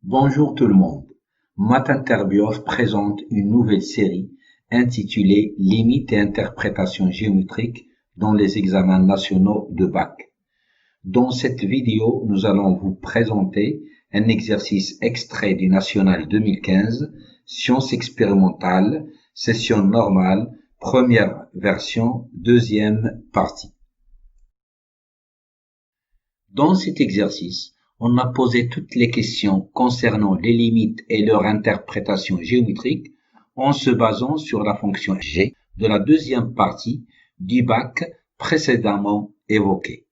Bonjour tout le monde. Matinterbios présente une nouvelle série intitulée Limites et interprétations géométriques dans les examens nationaux de bac. Dans cette vidéo, nous allons vous présenter un exercice extrait du National 2015, Sciences expérimentales, session normale, première version, deuxième partie. Dans cet exercice, on a posé toutes les questions concernant les limites et leur interprétation géométrique en se basant sur la fonction g de la deuxième partie du bac précédemment évoquée.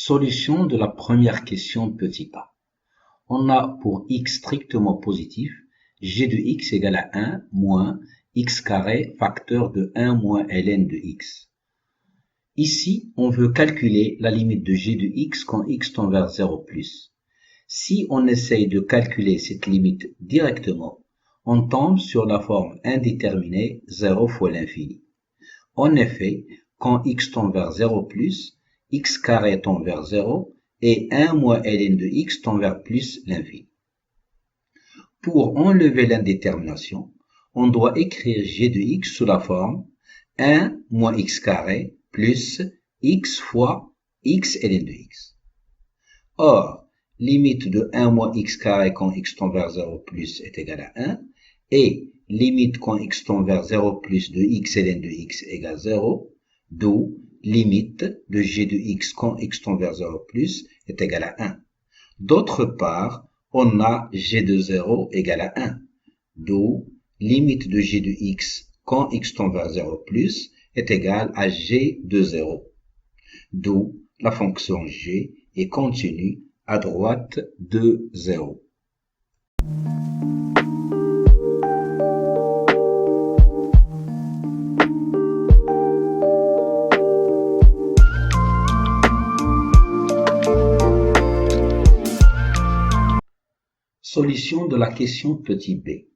Solution de la première question petit a. On a pour x strictement positif, g de x égale à 1 moins x carré facteur de 1 moins ln de x. Ici, on veut calculer la limite de g de x quand x tend vers 0 plus. Si on essaye de calculer cette limite directement, on tombe sur la forme indéterminée 0 fois l'infini. En effet, quand x tend vers 0 plus, x carré tend vers 0 et 1 moins ln de x tend vers plus l'infini. Pour enlever l'indétermination, on doit écrire g de x sous la forme 1 moins x carré plus x fois x ln de x. Or, limite de 1 moins x carré quand x tend vers 0 plus est égal à 1 et limite quand x tend vers 0 plus de x ln de x égale 0, d'où limite de g de x quand x tend vers 0 plus est égal à 1. D'autre part, on a g de 0 égale à 1, d'où limite de g de x quand x tend vers 0 plus est égal à g de 0, d'où la fonction g est continue à droite de 0. Solution de la question petit b.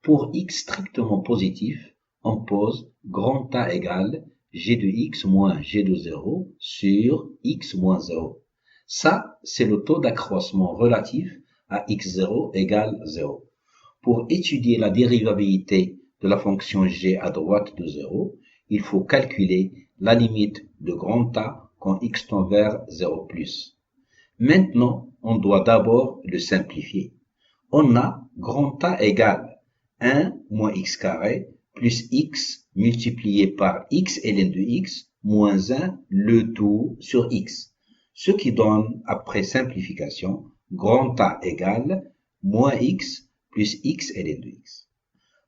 Pour x strictement positif, on pose grand A égale g de x moins g de 0 sur x moins 0. Ça, c'est le taux d'accroissement relatif à x0 égale 0. Pour étudier la dérivabilité de la fonction g à droite de 0, il faut calculer la limite de grand A quand x tend vers 0 plus. Maintenant, on doit d'abord le simplifier. On a grand A égale 1 moins x carré plus x multiplié par x ln de x moins 1 le tout sur x. Ce qui donne, après simplification, grand A égale moins x plus x ln de x.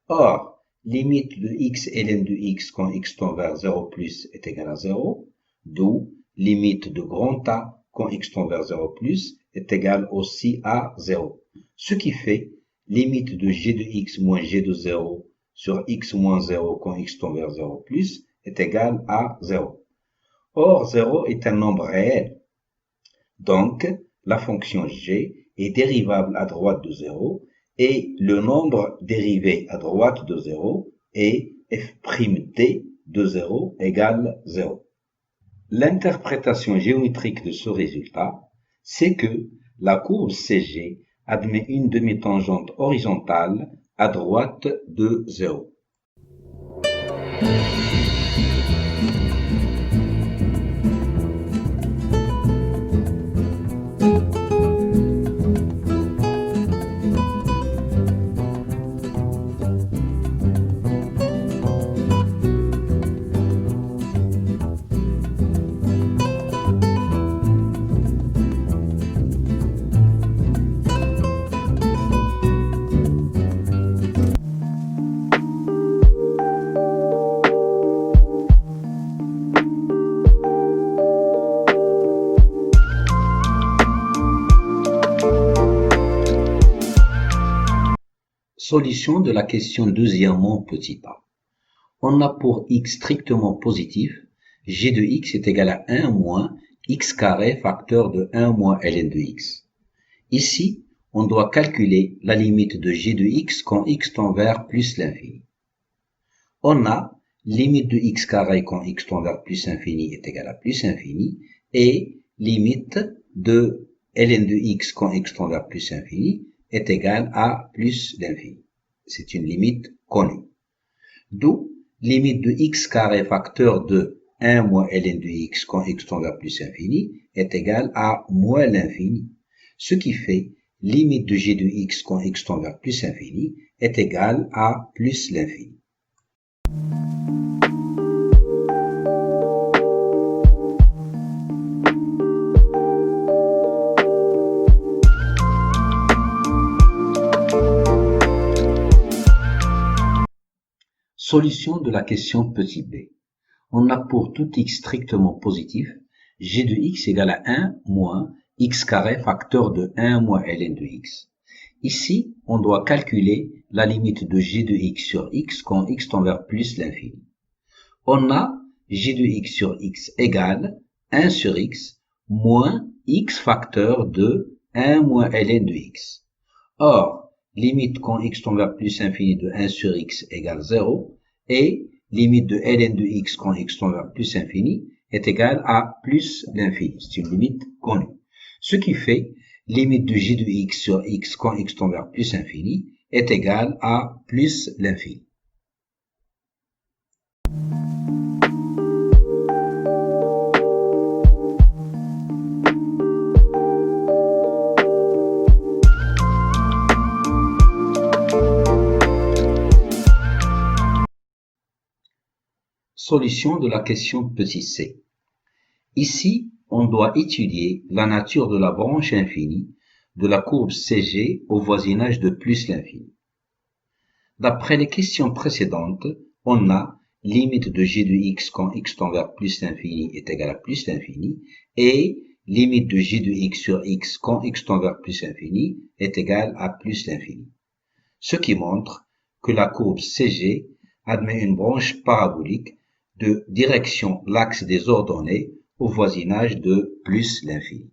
Or, limite de x ln de x quand x tend vers 0 plus est égal à 0, d'où limite de grand A quand x tend vers 0 plus est égal aussi à 0. Ce qui fait limite de g de x moins g de 0 sur x moins 0 quand x tend vers 0 plus est égal à 0. Or, 0 est un nombre réel. Donc, la fonction g est dérivable à droite de 0 et le nombre dérivé à droite de 0 est f'd de 0 égale 0. L'interprétation géométrique de ce résultat, c'est que la courbe CG admet une demi-tangente horizontale à droite de 0. Solution de la question deuxièmement petit a. On a pour x strictement positif, g de x est égal à 1 moins x carré facteur de 1 moins ln de x. Ici, on doit calculer la limite de g de x quand x tend vers plus l'infini. On a limite de x carré quand x tend vers plus infini est égal à plus infini et limite de ln de x quand x tend vers plus infini est égal à plus l'infini. C'est une limite connue. D'où limite de x carré facteur de 1 moins ln de x quand x tend vers plus infini est égal à moins l'infini. Ce qui fait limite de g de x quand x tend vers plus infini est égal à plus l'infini. Solution de la question petit b. On a pour tout x strictement positif, g de x égale à 1 moins x carré facteur de 1 moins ln de x. Ici, on doit calculer la limite de g de x sur x quand x tend vers plus l'infini. On a g de x sur x égale 1 sur x moins x facteur de 1 moins ln de x. Or, limite quand x tend vers plus infini de 1 sur x égale 0 et limite de ln de x quand x tend vers plus infini est égale à plus l'infini. C'est une limite connue. Ce qui fait limite de g de x sur x quand x tend vers plus infini est égale à plus l'infini. Solution de la question petit c. Ici, on doit étudier la nature de la branche infinie de la courbe CG au voisinage de plus l'infini. D'après les questions précédentes, on a limite de g de x quand x tend vers plus l'infini est égal à plus l'infini et limite de g de x sur x quand x tend vers plus l'infini est égal à plus l'infini. Ce qui montre que la courbe CG admet une branche parabolique de direction l'axe des ordonnées au voisinage de plus l'infini.